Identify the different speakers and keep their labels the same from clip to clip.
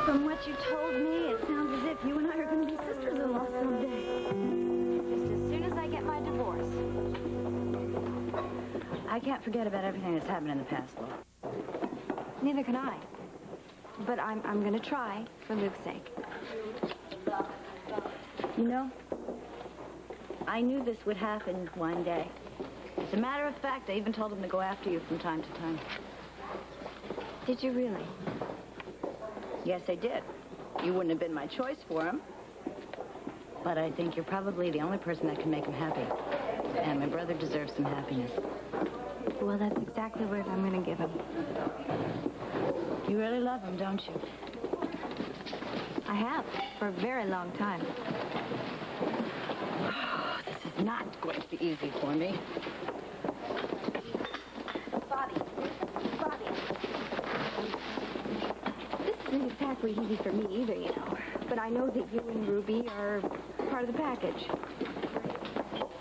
Speaker 1: From what you told me, it sounds as if you and I are going to be sisters-in-law someday.
Speaker 2: Just as soon as I get my divorce.
Speaker 1: I can't forget about everything that's happened in the past, Laura.
Speaker 2: Neither can I. But I'm going to try for Luke's sake.
Speaker 1: You know, I knew this would happen one day. As a matter of fact, I even told him to go after you from time to time.
Speaker 2: Did you really?
Speaker 1: Yes, I did. You wouldn't have been my choice for him. But I think you're probably the only person that can make him happy. And my brother deserves some happiness.
Speaker 2: Well, that's exactly what I'm going to give him.
Speaker 1: You really love him, don't you?
Speaker 2: I have, for a very long time.
Speaker 1: This is not going to be easy for me.
Speaker 2: Bobby. This isn't exactly easy for me either, you know. But I know that you and Ruby are part of the package.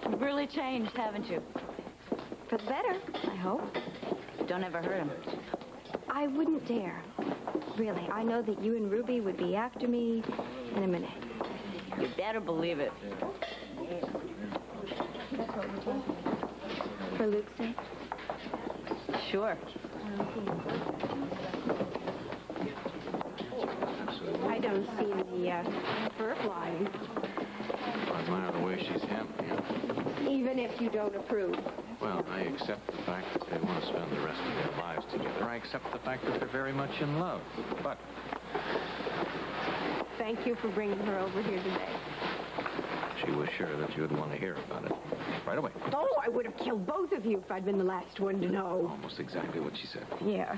Speaker 1: You've really changed, haven't you?
Speaker 2: For the better, I hope.
Speaker 1: Don't ever hurt him.
Speaker 2: I wouldn't dare. Really, I know that you and Ruby would be after me in a minute.
Speaker 1: You better believe it.
Speaker 2: For Luke's sake?
Speaker 1: Sure.
Speaker 2: I don't see any fur flying.
Speaker 3: I admire the way she's handling it.
Speaker 2: Even if you don't approve.
Speaker 3: Well, I accept the fact that they want to spend the rest of their lives together. I accept the fact that they're very much in love. But
Speaker 2: Thank you for bringing her over here today.
Speaker 3: she was sure that you would want to hear about it. Right away.
Speaker 2: Oh, I would have killed both of you if I'd been the last one to know.
Speaker 3: Almost exactly what she said.
Speaker 2: Yes.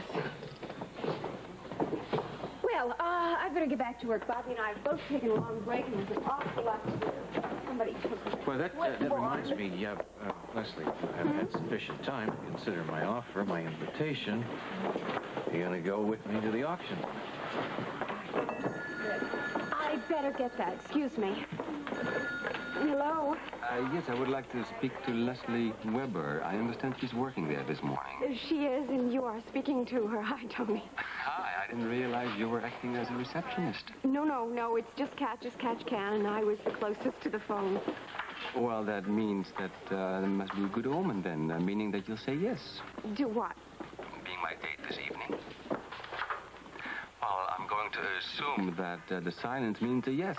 Speaker 2: Well, I'd better get back to work. Bobby and I have both taken a long break, and there's an awful lot to do. Somebody took
Speaker 3: Well, that reminds me, Leslie, I've had sufficient time to consider my offer, my invitation. You're going to go with me to the auction.
Speaker 2: I'd better get that. Excuse me. Hello?
Speaker 4: Yes, I would like to speak to Leslie Weber. I understand she's working there this morning.
Speaker 2: She is, and you are speaking to her. Hi, Tony.
Speaker 4: Hi, I didn't realize you were acting as a receptionist.
Speaker 2: No, it's just catch as catch can, and I was the closest to the phone.
Speaker 4: Well, that means that there must be a good omen then, meaning that you'll say yes.
Speaker 2: Do what?
Speaker 4: Being my date this evening. Well, I'm going to assume that the silence means a yes.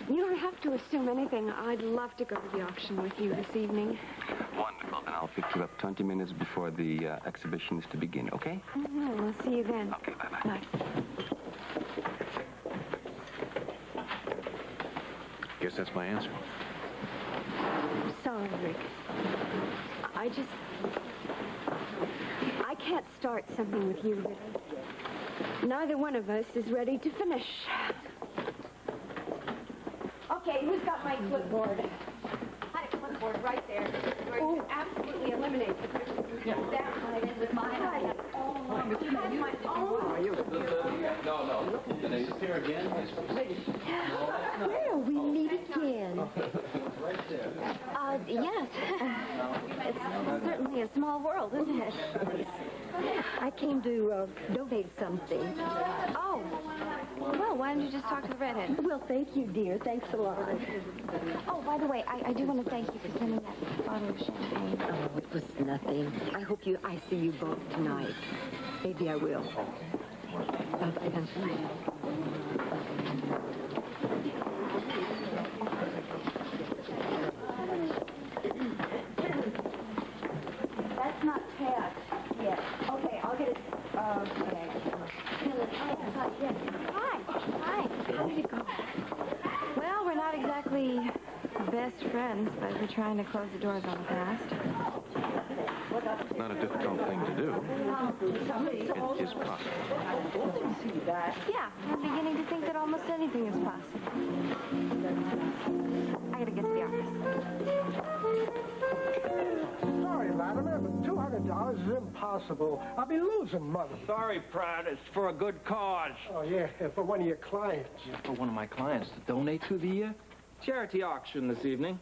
Speaker 2: You don't have to assume anything. I'd love to go to the auction with you this evening.
Speaker 4: Wonderful. Then I'll pick you up 20 minutes before the exhibition is to begin, okay?
Speaker 2: Mm-hmm. We'll see you then.
Speaker 4: Okay, bye-bye.
Speaker 2: Bye.
Speaker 3: Guess that's my answer.
Speaker 2: Sorry, Rick. I can't start something with you that neither one of us is ready to finish. Okay, who's got my clipboard? I had a clipboard right there. Where you can absolutely eliminate the picture. That one is with mine. I have all along. I had my own.
Speaker 5: No. Can they appear again?
Speaker 1: Well, we meet again. Yes. It's certainly a small world, isn't it? I came to donate something.
Speaker 2: Oh. Well, why don't you just talk to the redhead?
Speaker 1: Well, thank you, dear. Thanks a lot.
Speaker 2: Oh, by the way, I do want to thank you for sending that bottle of champagne.
Speaker 1: Oh, it was nothing. I hope I see you both tonight. Maybe I will. Bye-bye then. That's not tagged yet. Okay, I'll get it.
Speaker 2: Hi. How did it go? Well, we're not exactly best friends, but we're trying to close the doors on the past.
Speaker 3: Not a difficult thing to do. It is possible.
Speaker 2: Yeah, I'm beginning to think that almost anything is possible. I gotta get to the office.
Speaker 6: Sorry, madam, but $200 is impossible. I'll be losing money.
Speaker 7: Sorry, Pratt. It's for a good cause.
Speaker 6: Oh, yeah, for one of your clients.
Speaker 7: For one of my clients to donate to the charity auction this evening.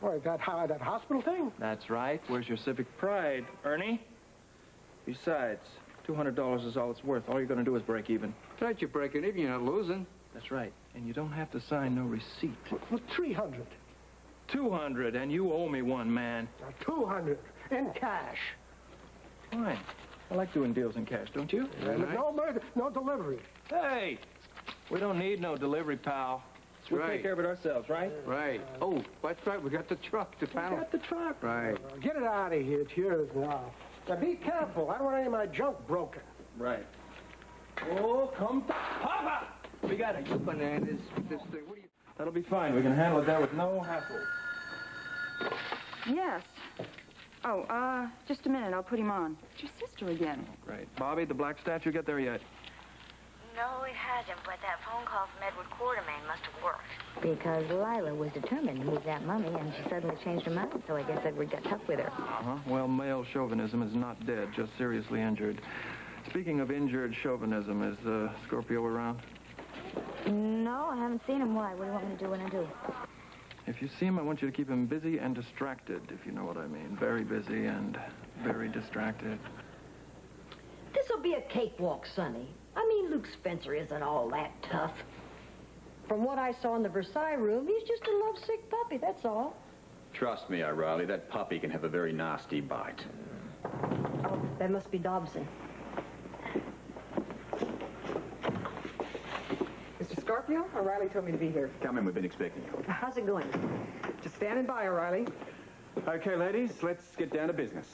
Speaker 6: What, that hospital thing?
Speaker 7: That's right. Where's your civic pride, Ernie? Besides, $200 is all it's worth. All you're going to do is break even.
Speaker 4: Don't you break it even, you're not losing.
Speaker 7: That's right. And you don't have to sign no receipt.
Speaker 6: For 300.
Speaker 7: 200, and you owe me one, man.
Speaker 6: 200 in cash.
Speaker 7: Fine. I like doing deals in cash, don't you?
Speaker 6: No delivery.
Speaker 7: Hey, we don't need no delivery, pal. We'll
Speaker 4: right.
Speaker 7: take care of it ourselves, right?
Speaker 4: Right. Oh, that's right. We got the truck to panel.
Speaker 7: Got the truck.
Speaker 4: Right.
Speaker 6: Get it out of here. It's yours now. Now, be careful. I don't want any of my junk broken.
Speaker 7: Right. Oh, come to Papa! We got it.
Speaker 4: You bananas. This thing. What do you...
Speaker 7: That'll be fine. We can handle it there with no hassle.
Speaker 8: Yes. Oh, just a minute. I'll put him on. It's your sister again.
Speaker 7: Great. Bobby, the black statue get there yet?
Speaker 9: No, it hasn't, but that phone call from Edward Quartermain must have worked.
Speaker 1: Because Lila was determined to move that mummy, and she suddenly changed her mind, so I guess Edward got tough with her.
Speaker 7: Uh-huh. Well, male chauvinism is not dead, just seriously injured. Speaking of injured chauvinism, is Scorpio around?
Speaker 1: No, I haven't seen him. Why? What do you want me to do when I do?
Speaker 7: If you see him, I want you to keep him busy and distracted, if you know what I mean. Very busy and very distracted.
Speaker 10: This'll be a cakewalk, Sonny. I mean, Luke Spencer isn't all that tough. From what I saw in the Versailles room, he's just a lovesick puppy, that's all.
Speaker 5: Trust me, O'Reilly, that puppy can have a very nasty bite.
Speaker 10: Oh, that must be Dobson.
Speaker 8: Mr. Scorpio, O'Reilly told me to be here.
Speaker 5: Come in, we've been expecting you.
Speaker 10: How's it going?
Speaker 8: Just standing by, O'Reilly.
Speaker 11: Okay, ladies, let's get down to business.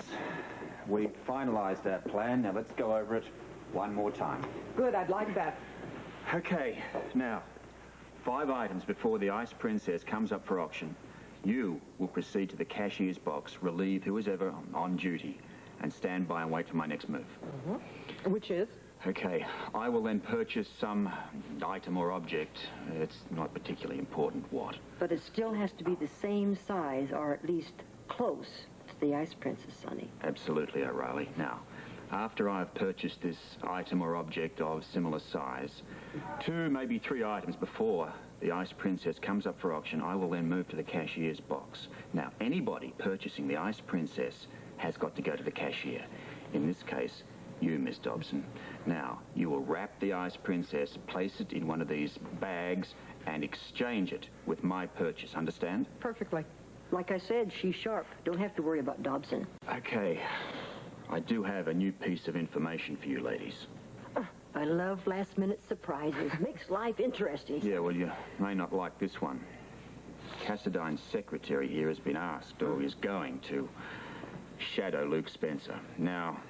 Speaker 11: We've finalized our plan. Now let's go over it one more time.
Speaker 8: Good, I'd like that.
Speaker 11: Okay, now, 5 items before the Ice Princess comes up for auction. You will proceed to the cashier's box, relieve who is ever on duty, and stand by and wait for my next move.
Speaker 8: Which is?
Speaker 11: Okay, I will then purchase some item or object. It's not particularly important what.
Speaker 10: But it still has to be the same size, or at least close to the Ice Princess, Sonny.
Speaker 11: Absolutely, O'Reilly. Now, after I've purchased this item or object of similar size, 2, maybe 3 items before the Ice Princess comes up for auction, I will then move to the cashier's box. Now, anybody purchasing the Ice Princess has got to go to the cashier. In this case, you, Miss Dobson. Now, you will wrap the Ice Princess, place it in one of these bags, and exchange it with my purchase. Understand?
Speaker 8: Perfectly.
Speaker 10: Like I said, she's sharp. Don't have to worry about Dobson.
Speaker 11: Okay. I do have a new piece of information for you, ladies.
Speaker 10: I love last-minute surprises. Makes life interesting.
Speaker 11: Yeah, well, you may not like this one. Cassadine's secretary here has been asked, or is going to, shadow Luke Spencer. Now,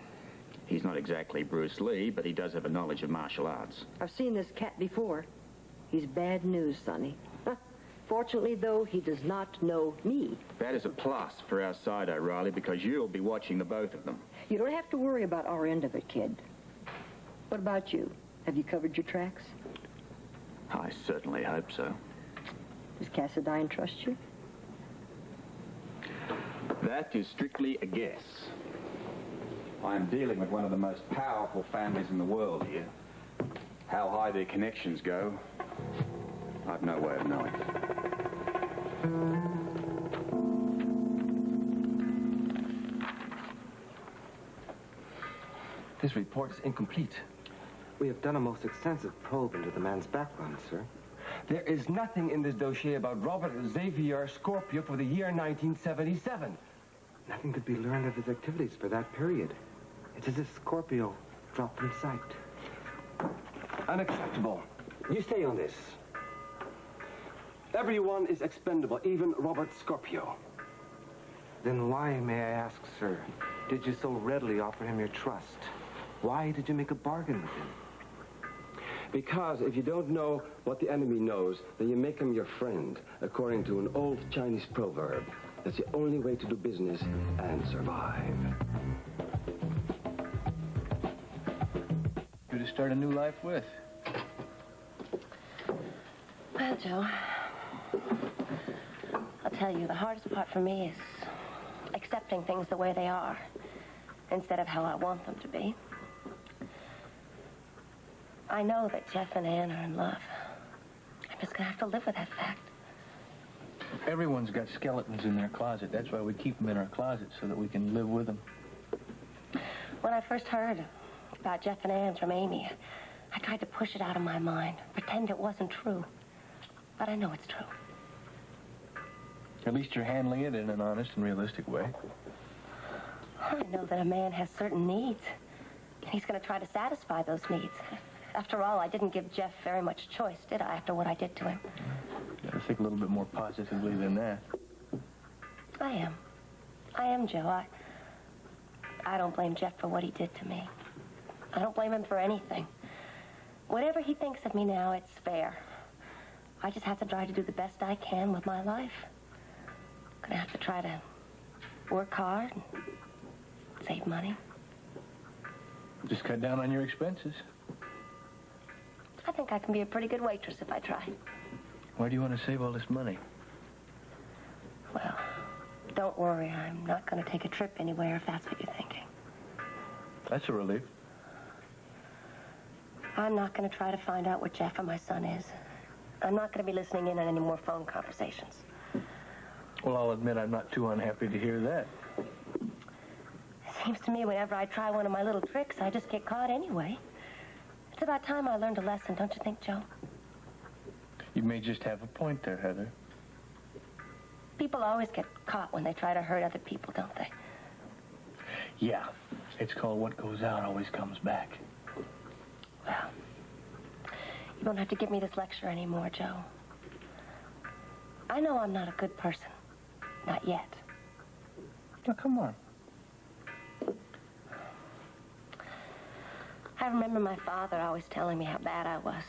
Speaker 11: he's not exactly Bruce Lee, but he does have a knowledge of martial arts.
Speaker 10: I've seen this cat before. He's bad news, Sonny. Fortunately, though, he does not know me.
Speaker 11: That is a plus for our side, O'Reilly, because you'll be watching the both of them.
Speaker 10: You don't have to worry about our end of it, kid. What about you? Have you covered your tracks?
Speaker 11: I certainly hope so.
Speaker 10: Does Cassadine trust you?
Speaker 11: That is strictly a guess. I am dealing with one of the most powerful families in the world here. How high their connections go, I've no way of knowing.
Speaker 4: This report is incomplete.
Speaker 12: We have done a most extensive probe into the man's background, sir.
Speaker 4: There is nothing in this dossier about Robert Xavier Scorpio for the year 1977.
Speaker 12: Nothing could be learned of his activities for that period. It's as if Scorpio dropped from sight.
Speaker 4: Unacceptable. You stay on this. Everyone is expendable, even Robert Scorpio.
Speaker 12: Then why, may I ask, sir, did you so readily offer him your trust? Why did you make a bargain with him?
Speaker 4: Because if you don't know what the enemy knows, then you make him your friend, according to an old Chinese proverb. That's the only way to do business and survive.
Speaker 7: You to start a new life with.
Speaker 9: Well, Joe, I'll tell you, the hardest part for me is accepting things the way they are instead of how I want them to be. I know that Jeff and Ann are in love. I'm just gonna have to live with that fact.
Speaker 7: Everyone's got skeletons in their closet. That's why we keep them in our closet, so that we can live with them.
Speaker 9: When I first heard about Jeff and Ann from Amy, I tried to push it out of my mind, pretend it wasn't true. But I know it's true.
Speaker 7: At least you're handling it in an honest and realistic way.
Speaker 9: I know that a man has certain needs, and he's going to try to satisfy those needs. After all, I didn't give Jeff very much choice, did I, after what I did to him?
Speaker 7: You gotta think a little bit more positively than that.
Speaker 9: I am, Joe. I don't blame Jeff for what he did to me. I don't blame him for anything. Whatever he thinks of me now, it's fair. I just have to try to do the best I can with my life. I'm gonna have to try to work hard and save money.
Speaker 7: Just cut down on your expenses.
Speaker 9: I think I can be a pretty good waitress if I try.
Speaker 7: Why do you want to save all this money?
Speaker 9: Well, don't worry. I'm not going to take a trip anywhere if that's what you're thinking.
Speaker 7: That's a relief.
Speaker 9: I'm not going to try to find out where Jeff and my son is. I'm not going to be listening in on any more phone conversations.
Speaker 7: Well, I'll admit I'm not too unhappy to hear that.
Speaker 9: It seems to me whenever I try one of my little tricks, I just get caught anyway. It's about time I learned a lesson, don't you think, Joe?
Speaker 7: You may just have a point there, Heather.
Speaker 9: People always get caught when they try to hurt other people, don't they?
Speaker 7: Yeah. It's called what goes out always comes back.
Speaker 9: Well, you don't have to give me this lecture anymore, Joe. I know I'm not a good person. Not yet.
Speaker 7: Now, come on.
Speaker 9: I remember my father always telling me how bad I was.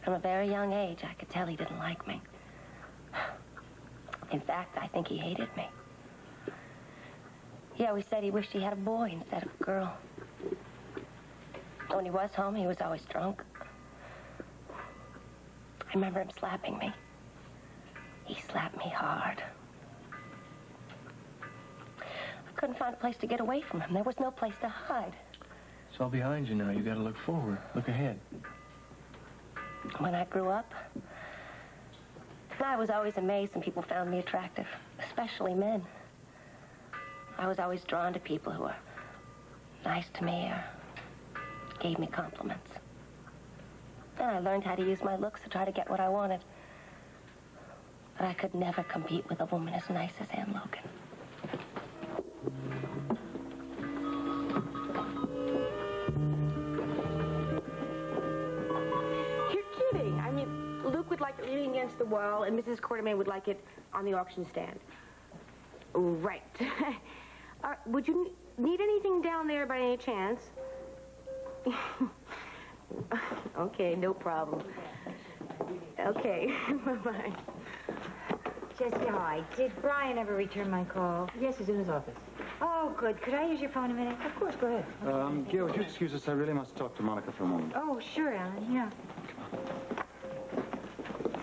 Speaker 9: From a very young age, I could tell he didn't like me. In fact, I think he hated me. He always said he wished he had a boy instead of a girl. When he was home, he was always drunk. I remember him slapping me. He slapped me hard. I couldn't find a place to get away from him. There was no place to hide.
Speaker 7: It's all behind you now. You got to look forward. Look ahead.
Speaker 9: When I grew up, I was always amazed when people found me attractive, especially men. I was always drawn to people who were nice to me or gave me compliments. Then I learned how to use my looks to try to get what I wanted. But I could never compete with a woman as nice as Ann Logan.
Speaker 2: You're kidding. I mean, Luke would like it leaning against the wall, and Mrs. Quartermain would like it on the auction stand. Right. Would you need anything down there by any chance? Okay, no problem. Okay, bye-bye.
Speaker 13: Jessica, hi. Did Brian ever return my call?
Speaker 10: Yes, he's in his office.
Speaker 13: Oh, good. Could I use your phone a minute?
Speaker 10: Of course, go ahead.
Speaker 14: Gail, would you excuse us? I really must talk to Monica for a moment.
Speaker 13: Oh, sure, Alan. Yeah.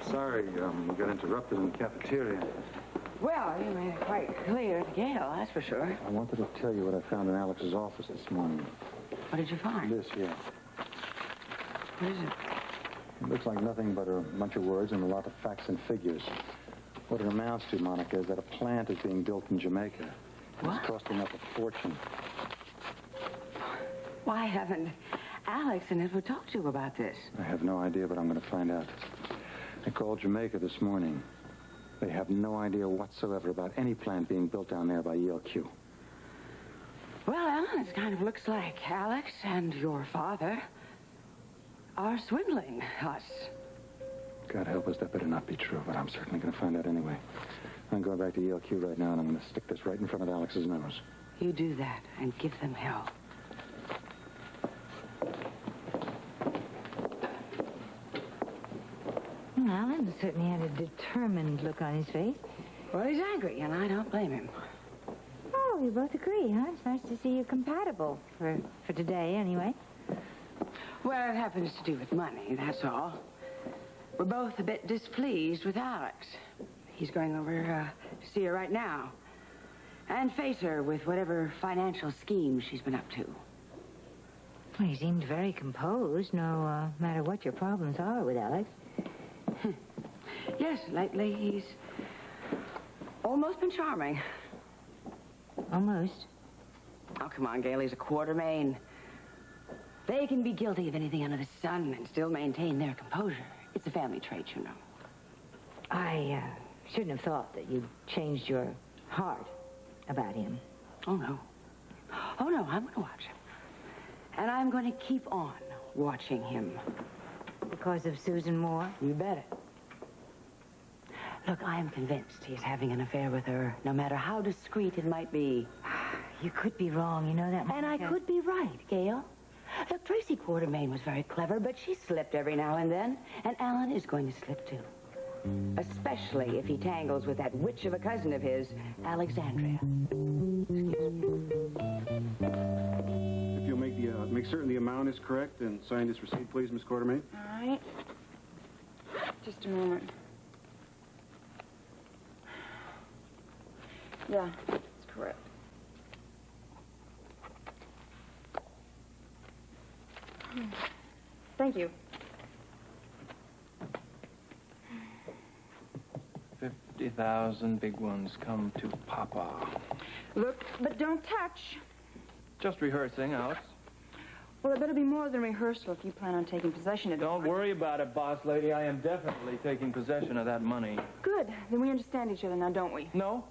Speaker 14: Sorry, we got interrupted in the cafeteria.
Speaker 15: Well, you made it quite clear to Gail, that's for sure.
Speaker 14: I wanted to tell you what I found in Alex's office this morning.
Speaker 15: What did you find?
Speaker 14: This, yeah.
Speaker 15: What is it?
Speaker 14: It looks like nothing but a bunch of words and a lot of facts and figures. What it amounts to, Monica, is that a plant is being built in Jamaica.
Speaker 15: What?
Speaker 14: It's costing up a fortune.
Speaker 15: Why haven't Alex and Edward talked to you about this?
Speaker 14: I have no idea, but I'm going to find out. I called Jamaica this morning. They have no idea whatsoever about any plant being built down there by ELQ.
Speaker 15: Well, Alan, it kind of looks like Alex and your father are swindling us.
Speaker 14: God help us, that better not be true, but I'm certainly going to find out anyway. I'm going back to ELQ right now, and I'm going to stick this right in front of Alex's nose.
Speaker 15: You do that and give them hell.
Speaker 13: Alan certainly had a determined look on his face.
Speaker 15: Well, he's angry, and I don't blame him.
Speaker 13: Oh, you both agree, huh? It's nice to see you compatible, for today, anyway.
Speaker 15: Well, it happens to do with money, that's all. We're both a bit displeased with Alex. He's going over to see her right now and face her with whatever financial scheme she's been up to.
Speaker 13: Well, he seemed very composed, no matter what your problems are with Alex.
Speaker 15: Yes, lately he's almost been charming.
Speaker 13: Almost?
Speaker 15: Oh, come on, Gail, he's a Quartermain. They can be guilty of anything under the sun and still maintain their composure. It's a family trait, you know.
Speaker 13: I shouldn't have thought that you'd changed your heart about him.
Speaker 15: Oh, no. Oh, no, I'm going to watch him. And I'm going to keep on watching him.
Speaker 13: Because of Susan Moore?
Speaker 15: You bet it. Look, I am convinced he's having an affair with her, no matter how discreet it might be.
Speaker 13: You could be wrong, you know that,
Speaker 15: And I could be right, Gail. Look, Tracy Quartermain was very clever, but she slipped every now and then. And Alan is going to slip, too. Especially if he tangles with that witch of a cousin of his, Alexandria.
Speaker 16: If you'll make certain the amount is correct and sign this receipt, please, Miss Quartermain.
Speaker 8: All right. Just a moment. Yeah, it's correct. Thank you.
Speaker 7: 50,000 big ones come to Papa.
Speaker 8: Look, but don't touch.
Speaker 7: Just rehearsing, Alex.
Speaker 8: Well, it better be more than rehearsal if you plan on taking possession of it.
Speaker 7: Don't worry about it, boss lady. I am definitely taking possession of that money.
Speaker 8: Good. Then we understand each other now, don't we?
Speaker 7: No?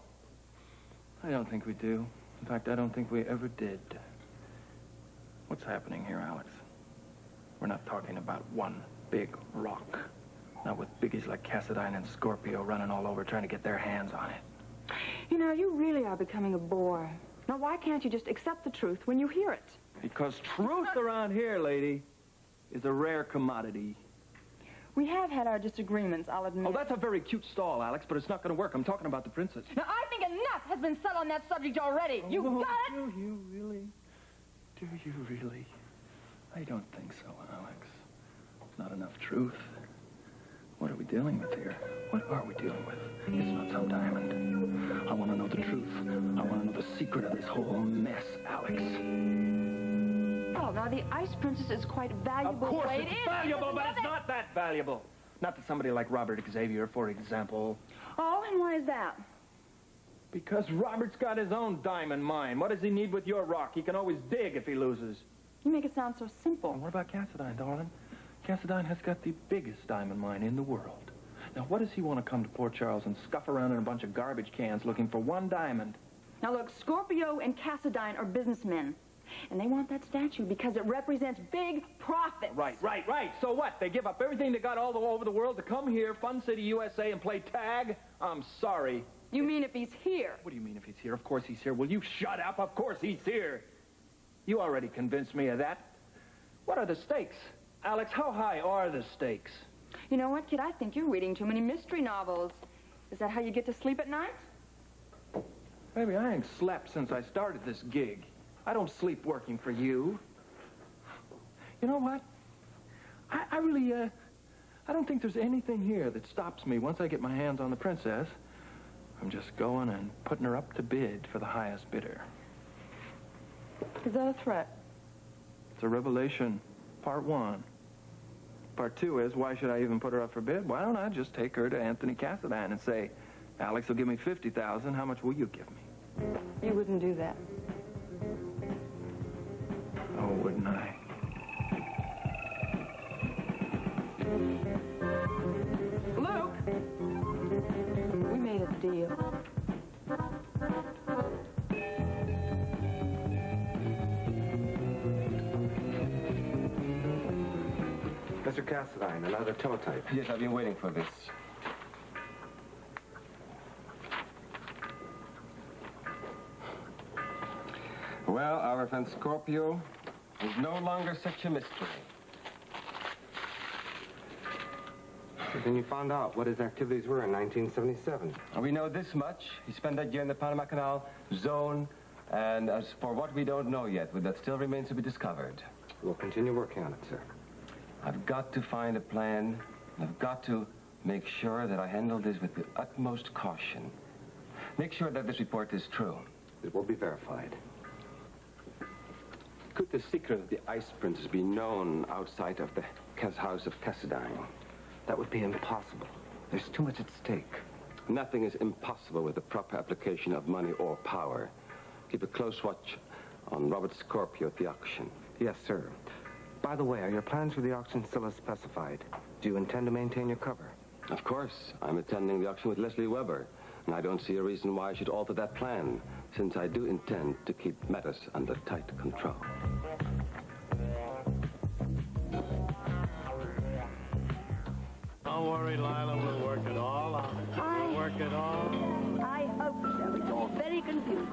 Speaker 7: I don't think we do. In fact, I don't think we ever did. What's happening here, Alex? We're not talking about one big rock. Not with biggies like Cassadine and Scorpio running all over trying to get their hands on it.
Speaker 8: You know, you really are becoming a bore. Now, why can't you just accept the truth when you hear it?
Speaker 7: Because truth around here, lady, is a rare commodity.
Speaker 8: We have had our disagreements, I'll admit.
Speaker 7: Oh, that's a very cute stall, Alex, but it's not going to work. I'm talking about the princess.
Speaker 8: Now, I think enough has been said on that subject already. You got it?
Speaker 7: Do you really? Do you really? I don't think so, Alex. Not enough truth. What are we dealing with here? What are we dealing with? It's not some diamond. I want to know the truth. I want to know the secret of this whole mess, Alex.
Speaker 8: Oh, now the Ice Princess is quite valuable.
Speaker 7: Of course
Speaker 8: Wait,
Speaker 7: it's valuable, but it's not that valuable. Not to somebody like Robert Xavier, for example.
Speaker 8: Oh, and why is that?
Speaker 7: Because Robert's got his own diamond mine. What does he need with your rock? He can always dig if he loses.
Speaker 8: You make it sound so simple.
Speaker 7: And what about Cassadine, darling? Cassadine has got the biggest diamond mine in the world. Now, what does he want to come to Port Charles and scuff around in a bunch of garbage cans looking for one diamond?
Speaker 8: Now, look, Scorpio and Cassadine are businessmen. And they want that statue because it represents big profits.
Speaker 7: Right. So what? They give up everything they got all over the world to come here, Fun City, USA, and play tag? I'm sorry.
Speaker 8: You mean if he's here?
Speaker 7: What do you mean if he's here? Of course he's here. Will you shut up? Of course he's here. You already convinced me of that. What are the stakes? Alex, how high are the stakes?
Speaker 8: You know what, kid? I think you're reading too many mystery novels. Is that how you get to sleep at night?
Speaker 7: Baby, I ain't slept since I started this gig. I don't sleep working for you. You know what? I really, I don't think there's anything here that stops me once I get my hands on the princess. I'm just going and putting her up to bid for the highest bidder.
Speaker 8: Is that a threat?
Speaker 7: It's a revelation. Part 1. Part 2 is, why should I even put her up for bid? Why don't I just take her to Anthony Cassadine and say, Alex will give me $50,000. How much will you give me?
Speaker 8: You wouldn't do that.
Speaker 7: Oh, wouldn't I?
Speaker 8: Luke! We made a deal.
Speaker 4: Mr. Cassadine, another teletype.
Speaker 12: Yes, I've been waiting for this. Well, our friend Scorpio is no longer such a mystery.
Speaker 4: But then you found out what his activities were in 1977.
Speaker 12: We know this much. He spent that year in the Panama Canal zone, and as for what we don't know yet, that still remains to be discovered.
Speaker 4: We'll continue working on it, sir.
Speaker 12: I've got to find a plan. I've got to make sure that I handle this with the utmost caution. Make sure that this report is true.
Speaker 4: It will be verified. Could the secret of the Ice Princess be known outside of the house of Cassadine?
Speaker 12: That would be impossible. There's too much at stake.
Speaker 4: Nothing is impossible with the proper application of money or power. Keep a close watch on Robert Scorpio at the auction.
Speaker 12: Yes, sir. By the way, are your plans for the auction still as specified? Do you intend to maintain your cover?
Speaker 4: Of course. I'm attending the auction with Leslie Weber, and I don't see a reason why I should alter that plan, since I do intend to keep matters under tight control.
Speaker 17: Don't worry, Lila. We'll work it all out. We'll work it all.
Speaker 2: I hope so. It's all very confusing.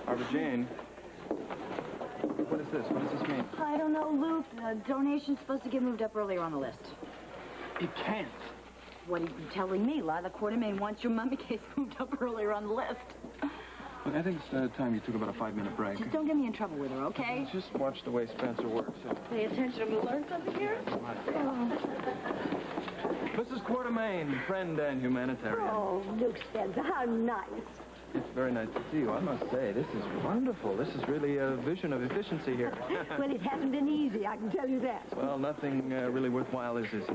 Speaker 7: Barbara Jane. What is this? What does this mean?
Speaker 1: I don't know, Luke. The donation's supposed to get moved up earlier on the list.
Speaker 7: It can't.
Speaker 1: What are you telling me? Lila Quartermain wants your mummy case moved up earlier on the list.
Speaker 7: Look, I think it's time you took about a 5-minute break.
Speaker 1: Just don't get me in trouble with her, okay?
Speaker 7: Just watch the way Spencer works.
Speaker 1: Pay attention and we'll learn something here.
Speaker 7: Mrs. Quartermain, friend and humanitarian.
Speaker 2: Oh, Luke Spencer, how nice.
Speaker 7: It's very nice to see you. I must say, this is wonderful. This is really a vision of efficiency here.
Speaker 2: Well, it hasn't been easy, I can tell you that.
Speaker 7: Well, nothing really worthwhile is it?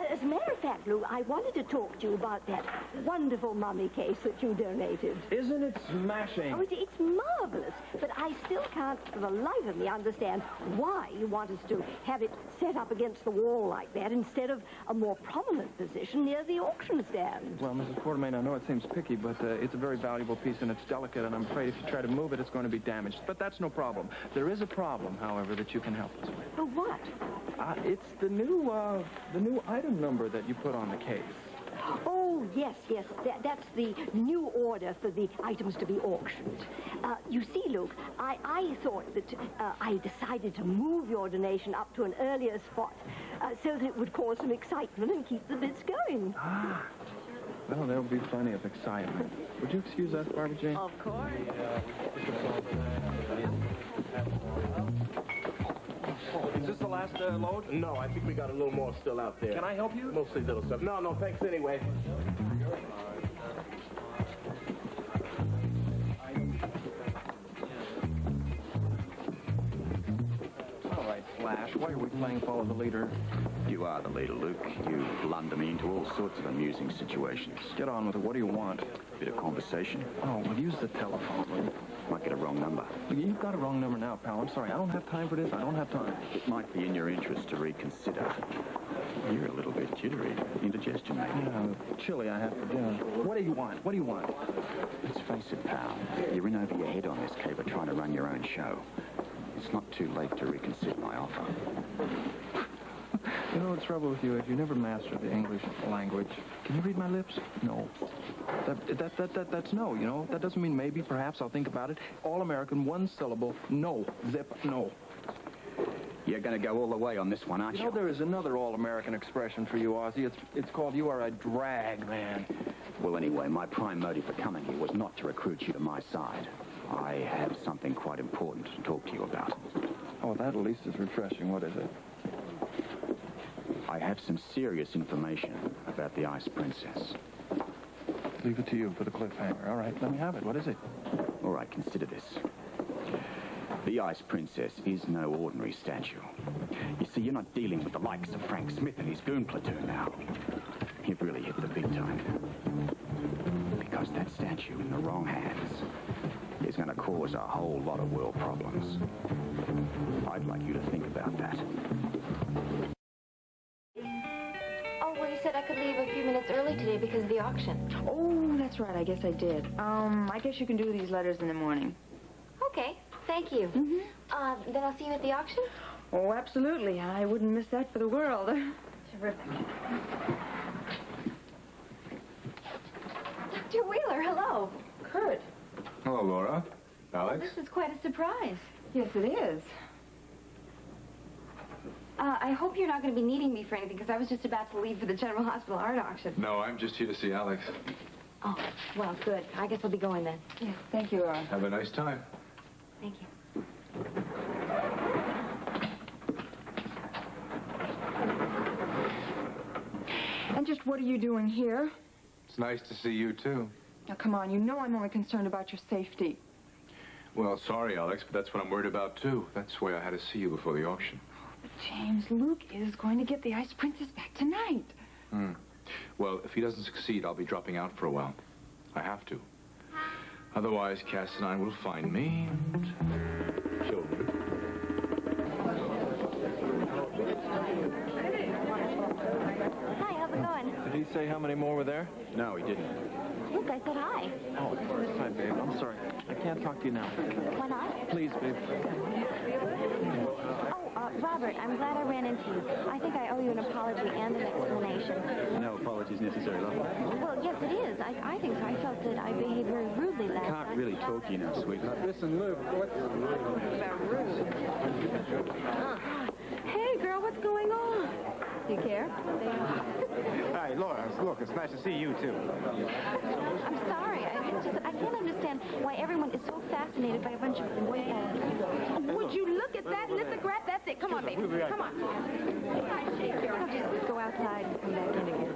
Speaker 2: As a matter of fact, Lou, I wanted to talk to you about that wonderful mummy case that you donated.
Speaker 7: Isn't it smashing?
Speaker 2: Oh, it's marvelous. But I still can't, for the life of me, understand why you want us to have it set up against the wall like that instead of a more prominent position near the auction stand.
Speaker 7: Well, Mrs. Quartermain, I know it seems picky, but it's a very valuable piece and it's delicate, and I'm afraid if you try to move it, it's going to be damaged. But that's no problem. There is a problem, however, that you can help us with.
Speaker 2: Oh, what?
Speaker 7: It's the new item number that you put on the case.
Speaker 2: Oh, yes. That's the new order for the items to be auctioned. You see, Luke, I thought that I decided to move your donation up to an earlier spot so that it would cause some excitement and keep the bids going.
Speaker 7: Ah. Well, there'll be plenty of excitement. Would you excuse us, Barbara Jane?
Speaker 1: Of course.
Speaker 7: Is this the last load?
Speaker 17: No, I think we got a little more still out there.
Speaker 7: Can I help you?
Speaker 17: Mostly little stuff. No, thanks anyway.
Speaker 7: All right, Flash, why are we playing follow the leader?
Speaker 11: You are the leader, Luke. You blunder me into all sorts of amusing situations.
Speaker 7: Get on with it. What do you want?
Speaker 11: Bit of conversation.
Speaker 7: Oh, well, use the telephone, will you?
Speaker 11: Might get a wrong number.
Speaker 7: You've got a wrong number now, pal. I'm sorry. I don't have time for this. I don't have time.
Speaker 11: It might be in your interest to reconsider. You're a little bit jittery. Indigestion, maybe.
Speaker 7: Yeah, chilly, I have for dinner. What do you want? What do you want?
Speaker 11: Let's face it, pal. You're in over your head on this caper trying to run your own show. It's not too late to reconsider my offer.
Speaker 7: You know, the trouble with you is you never mastered the English language. Can you read my lips? No. That's no, you know. That doesn't mean maybe, perhaps, I'll think about it. All American, one syllable, no. Zip, no.
Speaker 11: You're going to go all the way on this one, aren't you?
Speaker 7: You know, there is another all-American expression for you, Ozzy. It's called you are a drag man.
Speaker 11: Well, anyway, my prime motive for coming here was not to recruit you to my side. I have something quite important to talk to you about.
Speaker 7: Oh, that at least is refreshing. What is it?
Speaker 11: I have some serious information about the Ice Princess.
Speaker 7: Leave it to you for the cliffhanger. All right, let me have it. What is it?
Speaker 11: All right, consider this. The Ice Princess is no ordinary statue. You see, you're not dealing with the likes of Frank Smith and his goon platoon now. You've really hit the big time. Because that statue in the wrong hands is going to cause a whole lot of world problems. I'd like you to think about that.
Speaker 18: Oh, well, you said I could leave a few minutes early today because of the auction.
Speaker 8: Oh, that's right. I guess I did. I guess you can do these letters in the morning.
Speaker 18: Okay, thank you. Then I'll see you at the auction?
Speaker 8: Oh, absolutely. I wouldn't miss that for the world.
Speaker 18: Terrific. Dr. Wheeler, hello.
Speaker 8: Kurt.
Speaker 12: Hello, Laura. Alex.
Speaker 18: This is quite a surprise.
Speaker 8: Yes, it is.
Speaker 18: I hope you're not going to be needing me for anything, because I was just about to leave for the General Hospital art auction.
Speaker 12: No, I'm just here to see Alex.
Speaker 18: Oh, well, good. I guess I'll be going then.
Speaker 8: Yes, thank you, Laura.
Speaker 12: Have a nice time.
Speaker 18: Thank you.
Speaker 8: And just what are you doing here?
Speaker 12: It's nice to see you, too.
Speaker 8: Now, come on, you know I'm only concerned about your safety.
Speaker 19: Well, sorry, Alex, but that's what I'm worried about, too. That's why I had to see you before the auction.
Speaker 8: But James, Luke is going to get the Ice Princess back tonight.
Speaker 19: Well, if he doesn't succeed, I'll be dropping out for a while. I have to. Otherwise, Cass and I will find me and kill me.
Speaker 18: Hi, how's it going?
Speaker 7: Did he say how many more were there?
Speaker 5: No, he didn't.
Speaker 18: Look, I said hi.
Speaker 7: Oh, hi, babe. I'm sorry. I can't talk to you now.
Speaker 18: Why not?
Speaker 7: Please, babe.
Speaker 18: Oh, Robert, I'm glad I ran into you. I think I owe you an apology and an explanation.
Speaker 11: No apologies necessary, love.
Speaker 18: Well, yes, it is. I think so. I felt that I behaved very rudely last
Speaker 11: Can't
Speaker 18: time.
Speaker 11: really talk to you now, sweetheart.
Speaker 6: Listen, Luke, what's...
Speaker 2: Hey, girl, what's going on? Do you care?
Speaker 14: Hi, Laura. Look, it's nice to see you, too.
Speaker 18: I'm sorry. I can't understand why everyone is so fascinated by a bunch of
Speaker 2: Would you look at that lithograph? That's it. Come on, baby. Come on.
Speaker 18: I'll just go outside and come back in again.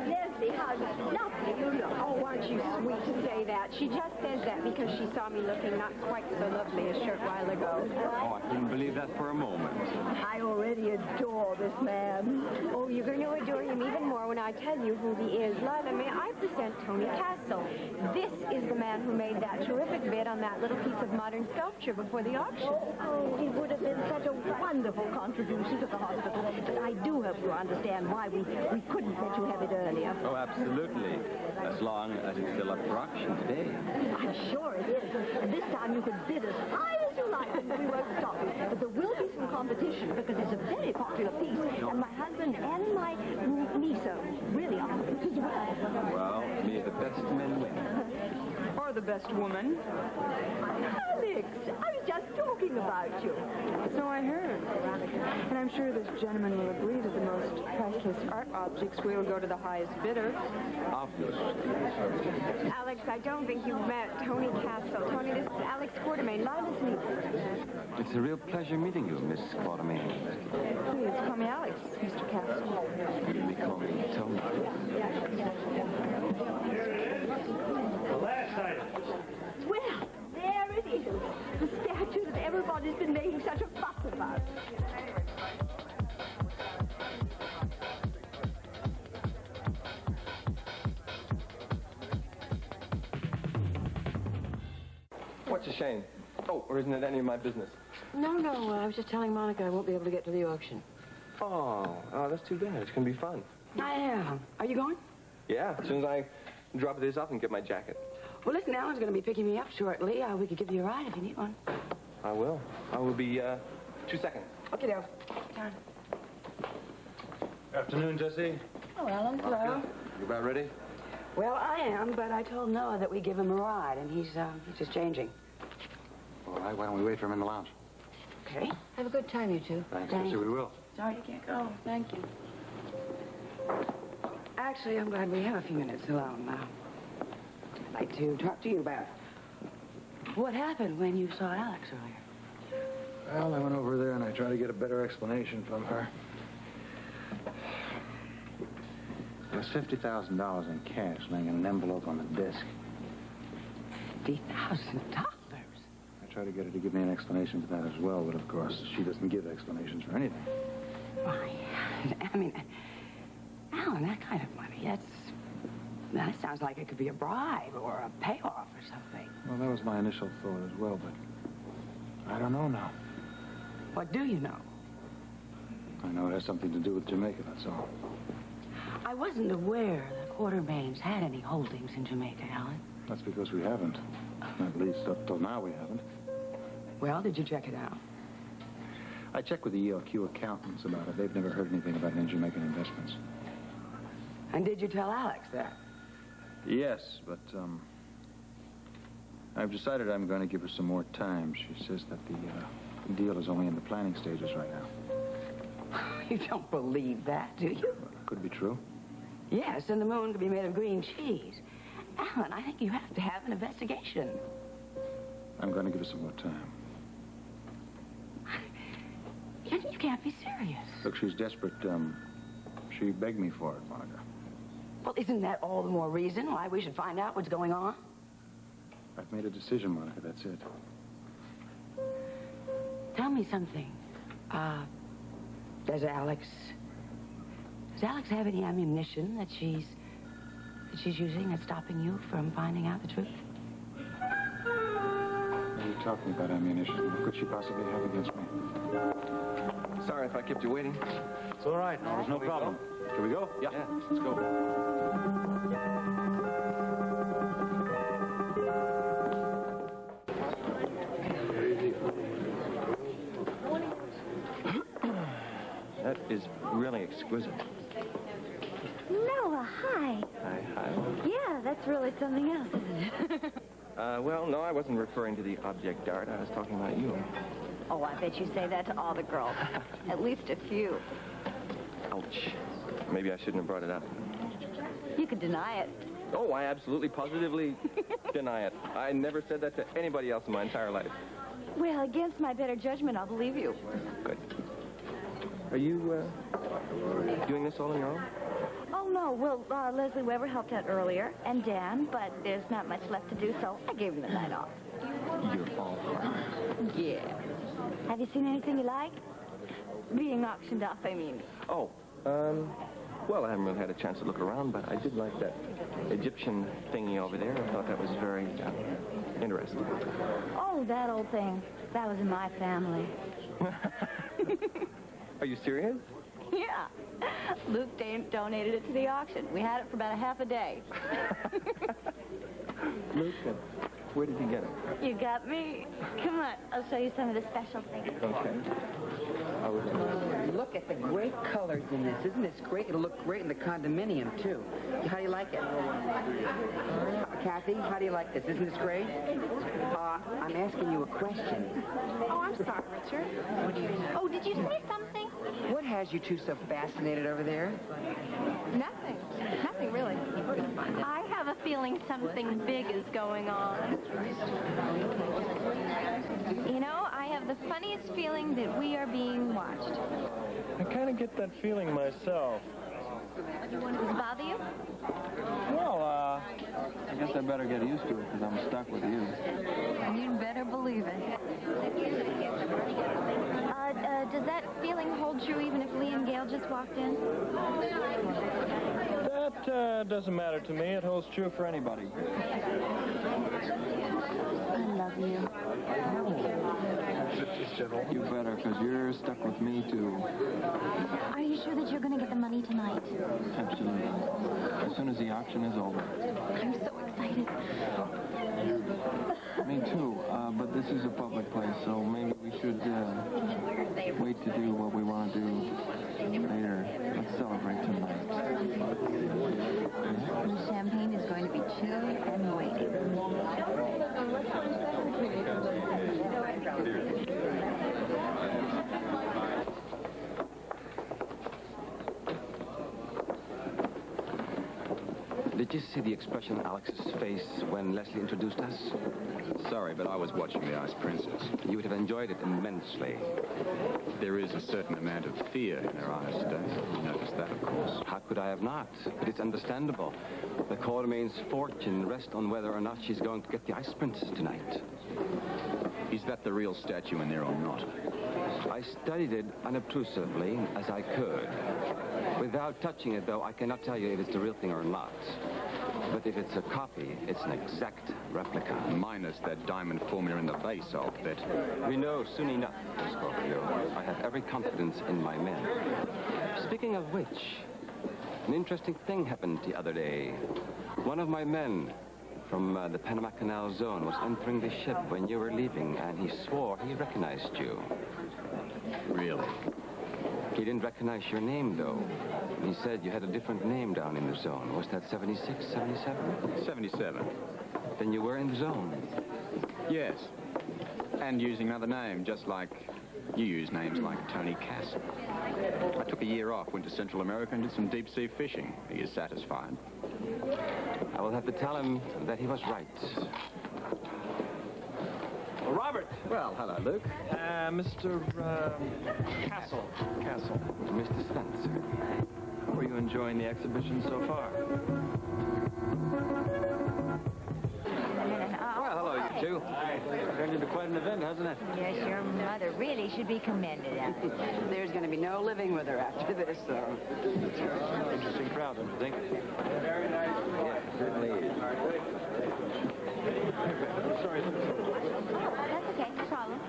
Speaker 2: Leslie, how lovely you look. Oh, aren't you sweet to say that? She just says that because she saw me looking not quite so lovely a short while ago.
Speaker 5: Oh, I couldn't believe that for a moment.
Speaker 2: I already adore this man.
Speaker 18: Oh, you're going to adore him even more when I tell you who he is. Lila, may I present Tony Castle? This is the man who made that terrific bid on that little piece of modern sculpture before the auction.
Speaker 10: Oh, he would have been such a wonderful contribution to the hospital. But I do hope you understand why we couldn't let you have it earlier.
Speaker 5: Oh, absolutely. As long as it's still up for auction today.
Speaker 10: I'm sure it is. And this time you could bid as high as you like and we won't stop you. But there will be some competition because it's a very popular piece. And my husband and my niece are really on it as well.
Speaker 5: Well, may the best men win.
Speaker 8: Or the best woman.
Speaker 10: Alex, I was just talking about you.
Speaker 8: So I heard. And I'm sure this gentleman will agree that the most priceless art objects will go to the highest bidder.
Speaker 5: Obviously.
Speaker 2: Alex, I don't think you've met Tony Castle. Tony, this is Alex Quartermain. Lila's neighbor.
Speaker 12: It's a real pleasure meeting you, Miss Quartermain.
Speaker 8: Please call me Alex, Mr. Castle.
Speaker 12: You may call me Tony.
Speaker 17: The last item.
Speaker 10: Well, there it is. The statue that everybody's been making such a fuss about.
Speaker 4: What's a shame? Oh, or isn't it any of my business?
Speaker 15: No, I was just telling Monica I won't be able to get to the auction.
Speaker 4: Oh, that's too bad. It's going to be fun.
Speaker 15: I am. Are you going?
Speaker 4: Yeah, as soon as I drop this off and get my jacket.
Speaker 15: Well, listen, Alan's going to be picking me up shortly. We could give you a ride if you need one.
Speaker 4: I will. I will be, 2 seconds.
Speaker 15: Okay, Dale. Turn.
Speaker 14: Afternoon, Jesse.
Speaker 15: Oh, Alan. Hello.
Speaker 14: You about ready?
Speaker 15: Well, I am, but I told Noah that we give him a ride, and he's just changing.
Speaker 14: All right, why don't we wait for him in the lounge?
Speaker 15: Okay. Have a good time, you two.
Speaker 14: Thanks, Jesse, we will.
Speaker 15: Sorry you can't go. Thank you. Actually, I'm glad we have a few minutes alone now. I'd like to talk to you about what happened when you saw Alex earlier.
Speaker 14: Well, I went over there and I tried to get a better explanation from her. There was $50,000 in cash laying in an envelope on the desk.
Speaker 15: $50,000?
Speaker 14: I tried to get her to give me an explanation for that as well, but of course, she doesn't give explanations for anything.
Speaker 15: Why, I mean, Alan, that kind of money, that sounds like it could be a bribe or a payoff or something.
Speaker 14: Well, that was my initial thought as well, but I don't know now.
Speaker 15: What do you know?
Speaker 14: I know it has something to do with Jamaica, that's all.
Speaker 15: I wasn't aware the Quartermains had any holdings in Jamaica, Alan.
Speaker 14: That's because we haven't. At least up till now we haven't.
Speaker 15: Well, did you check it out?
Speaker 14: I checked with the ELQ accountants about it. They've never heard anything about any Jamaican investments.
Speaker 15: And did you tell Alex that?
Speaker 14: Yes, but, I've decided I'm going to give her some more time. She says that the deal is only in the planning stages right now.
Speaker 15: You don't believe that, do you?
Speaker 14: Could be true.
Speaker 15: Yes, and the moon could be made of green cheese. Alan, I think you have to have an investigation.
Speaker 14: I'm going to give her some more time.
Speaker 15: You can't be serious.
Speaker 14: Look, she's desperate. She begged me for it, Monica.
Speaker 15: Well, isn't that all the more reason why we should find out what's going on?
Speaker 14: I've made a decision, Monica. That's it.
Speaker 15: Tell me something. Does Alex have any ammunition that she's using that's stopping you from finding out the truth?
Speaker 14: What are you talking about, ammunition? What could she possibly have against me?
Speaker 4: Sorry if I kept you waiting.
Speaker 17: It's all right. There's no problem.
Speaker 4: Can we go? Yeah.
Speaker 17: Let's go.
Speaker 12: That is really exquisite.
Speaker 10: Noah, hi.
Speaker 12: Hi.
Speaker 10: Yeah, that's really something else, isn't it?
Speaker 12: Well, no, I wasn't referring to the object art. I was talking about you.
Speaker 1: Oh, I bet you say that to all the girls. At least a few.
Speaker 12: Ouch. Maybe I shouldn't have brought it up.
Speaker 1: You could deny it.
Speaker 12: Oh, I absolutely, positively deny it. I never said that to anybody else in my entire life.
Speaker 1: Well, against my better judgment, I'll believe you.
Speaker 12: Good. Are you, doing this all on your own?
Speaker 1: Oh, no. Well, Leslie Weber helped out earlier, and Dan, but there's not much left to do, so I gave him the night off.
Speaker 12: You're all heart.
Speaker 1: Yeah. Have you seen anything you like? Being auctioned off, I mean.
Speaker 12: Oh, well, I haven't really had a chance to look around, but I did like that Egyptian thingy over there. I thought that was very interesting.
Speaker 1: Oh, that old thing. That was in my family.
Speaker 12: Are you serious?
Speaker 1: Yeah. Luke donated it to the auction. We had it for about a half a day.
Speaker 12: Luke, where did you get it?
Speaker 1: You got me. Come on, I'll show you some of the special things.
Speaker 12: Okay.
Speaker 15: Look at the great colors in this. Isn't this great? It'll look great in the condominium, too. How do you like it? Kathy, how do you like this? Isn't this great? I'm asking you a question.
Speaker 18: Oh, I'm sorry, Richard.
Speaker 15: What do you know?
Speaker 18: Oh, did you say something?
Speaker 15: What has you two so fascinated over there?
Speaker 18: Nothing. Nothing, really. I have a feeling something big is going on. You know, I have the funniest feeling that we are being watched.
Speaker 17: I kind of get that feeling myself.
Speaker 18: Does it bother you?
Speaker 17: Well, I guess I better get used to it because I'm stuck with you.
Speaker 18: You'd better believe it. Does that feeling hold true even if Lee and Gail just walked in?
Speaker 17: That doesn't matter to me. It holds true for anybody.
Speaker 18: I love you.
Speaker 17: You better, because you're stuck with me, too.
Speaker 18: Are you sure that you're going to get the money tonight?
Speaker 17: Absolutely. As soon as the auction is over.
Speaker 18: I'm so excited.
Speaker 17: Me, too. But this is a public place, so maybe we should wait to do what we want to do later. Let's celebrate tonight.
Speaker 18: The champagne is going to be chilled and waiting.
Speaker 4: Did you see the expression on Alex's face when Leslie introduced us?
Speaker 5: Sorry, but I was watching The Ice Princess.
Speaker 4: You would have enjoyed it immensely.
Speaker 5: There is a certain amount of fear in her eyes today. You noticed that, of course.
Speaker 4: How could I have not? But it's understandable. The call remains fortune rest on whether or not she's going to get the Ice Princess tonight.
Speaker 5: Is that the real statue in there or not?
Speaker 4: I studied it unobtrusively as I could. Without touching it, though, I cannot tell you if it's the real thing or not. But if it's a copy, it's an exact replica.
Speaker 5: Minus that diamond formula in the base, I'll bet.
Speaker 4: We know soon enough, Scorpio. I have every confidence in my men. Speaking of which, an interesting thing happened the other day. One of my men from the Panama Canal Zone was entering the ship when you were leaving, and he swore he recognized you.
Speaker 5: Really?
Speaker 4: He didn't recognize your name, though. He said you had a different name down in the zone. Was that 76, 77?
Speaker 5: 77.
Speaker 4: Then you were in the zone.
Speaker 5: Yes. And using another name, just like you use names like Tony Cass. I took a year off, went to Central America and did some deep-sea fishing. He is satisfied.
Speaker 4: I will have to tell him that he was right.
Speaker 17: Well, Robert!
Speaker 4: Well, hello, Luke.
Speaker 17: Mr. Castle.
Speaker 4: Mr. Spencer.
Speaker 7: How are you enjoying the exhibition so far?
Speaker 20: Well, hello, you two. Turned into quite an event, hasn't it?
Speaker 13: Yes, your mother really should be commended.
Speaker 15: There's going to be no living with her after this, though.
Speaker 20: Interesting crowd, don't you think?
Speaker 12: Very nice. Yeah, certainly is.
Speaker 20: Sorry.
Speaker 10: That's okay, no problem.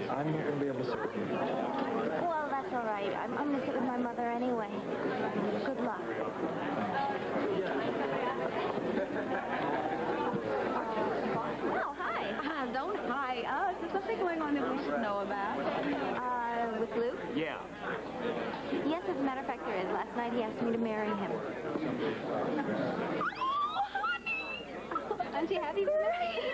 Speaker 20: I'm not going to be able to serve you.
Speaker 10: Well, that's all right. I'm going to sit with my mother anyway. Good luck. Oh, hi.
Speaker 2: Don't hi us. Is something going on that we should know about?
Speaker 10: With Luke?
Speaker 20: Yeah.
Speaker 10: Yes, as a matter of fact, there is. Last night he asked me to marry him.
Speaker 2: Aren't you happy to be married?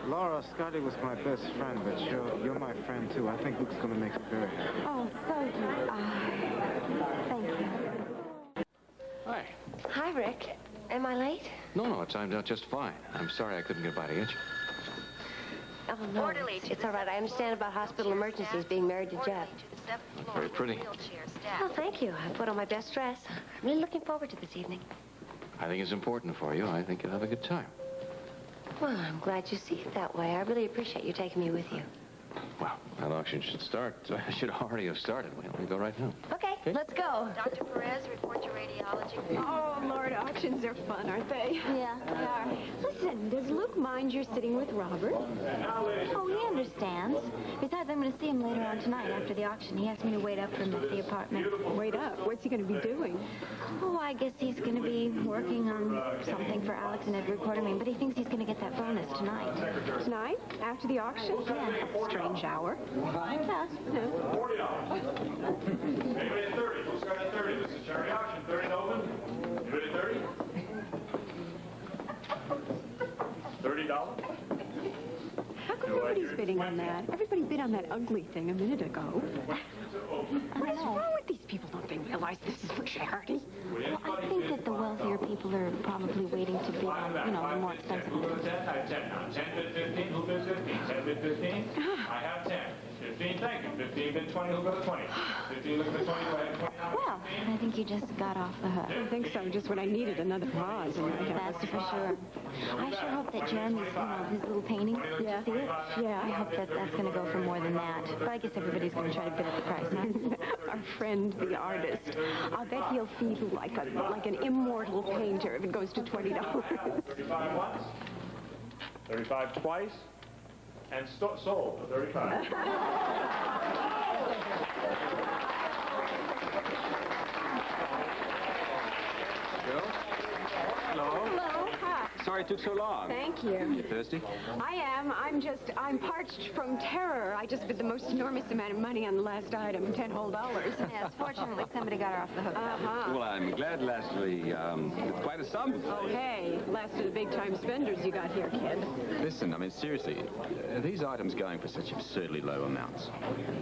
Speaker 17: Laura, Scotty was my best friend, but you're my friend, too. I think Luke's going to make you very happy.
Speaker 10: Oh, thank you. Thank you.
Speaker 3: Hi.
Speaker 9: Hi, Rick. Am I late?
Speaker 3: No, it timed out just fine. I'm sorry I couldn't get by to get you.
Speaker 9: Oh, no. It's all right. I understand about hospital emergencies being married to Jeff.
Speaker 3: Very pretty.
Speaker 9: Oh, thank you. I put on my best dress. I'm really looking forward to this evening.
Speaker 3: I think it's important for you. I think you'll have a good time.
Speaker 9: Well, I'm glad you see it that way. I really appreciate you taking me with you.
Speaker 3: Well, that auction should start. Should already have started. We'll go right now.
Speaker 9: Okay, let's go.
Speaker 1: Dr. Perez, report your radiology.
Speaker 18: Oh, Lord, auctions are fun, aren't they?
Speaker 10: Yeah, they are.
Speaker 18: Listen, does Luke mind you're sitting with Robert?
Speaker 10: Oh, he understands. Besides, I'm going to see him later on tonight after the auction. He asked me to wait up for him at the apartment.
Speaker 18: Wait up? What's he going to be doing?
Speaker 10: Oh, I guess he's going to be working on something for Alex and Edward Quartermain, but he thinks he's going to get that bonus tonight.
Speaker 18: Tonight? After the auction?
Speaker 10: Yeah.
Speaker 18: Strange hour.
Speaker 10: Yeah.
Speaker 21: Anybody at 30? We'll start at 30. This is charity auction. 30 to open. Anybody at 30? $30?
Speaker 18: How come nobody's bidding on that? Everybody bid on that ugly thing a minute ago. What is wrong with these people? Don't they realize this is for charity?
Speaker 10: Well, I think that the wealthier people are probably waiting to bid on, the more expensive ones.
Speaker 21: 10 now. 10 bid 15. Who bids 15? 10 bid 15. I have 10. 15, thank you. 15 bid 20. Who goes 20? 15 look at the 20. Do I have 20 now?
Speaker 10: Well, I think you just got off the hook.
Speaker 18: I don't think so. Just when I needed another prize.
Speaker 10: That's for sure. I sure hope that Jeremy's, his little painting.
Speaker 18: Yeah.
Speaker 10: See it? Yeah. I hope that that's going to go for more than that. But I guess everybody's going to try to bid at the price now.
Speaker 18: Our friend, the artist. I'll bet he'll feel like an immortal painter if it goes to $20.
Speaker 21: 35 once. 35 twice. And sold for 35.
Speaker 4: Joe? Hello?
Speaker 18: Hello. Hi.
Speaker 4: Sorry it took so long.
Speaker 18: Thank you.
Speaker 4: You thirsty?
Speaker 18: I am. I'm parched from terror. I just bid the most enormous amount of money on the last item, $10 whole.
Speaker 10: Yes, fortunately, somebody got her off the hook.
Speaker 18: Uh-huh.
Speaker 4: Well, I'm glad, Leslie. It's quite a sum.
Speaker 18: Oh, hey, last of the big-time spenders you got here, kid.
Speaker 5: Listen, I mean, seriously, are these items going for such absurdly low amounts?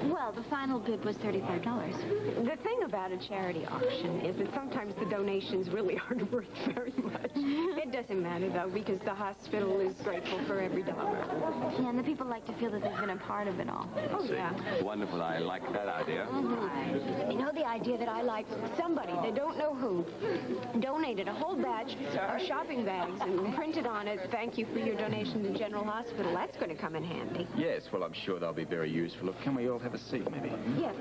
Speaker 10: Well, the final bid was $35.
Speaker 18: The thing about a charity auction is that sometimes the donations really aren't worth very much. It doesn't matter, though, because the hospital is grateful for every dollar.
Speaker 10: Yeah, and the people like to feel that they've been a part of it all.
Speaker 18: Oh, yeah.
Speaker 4: Wonderful. I like that idea.
Speaker 18: You know the idea that I like? Somebody, they don't know who, donated a whole batch of shopping bags and printed on it, "Thank you for your donation to General Hospital." That's going to come in handy.
Speaker 5: Yes, well, I'm sure they'll be very useful. Can we all have a seat, maybe?
Speaker 18: Yes.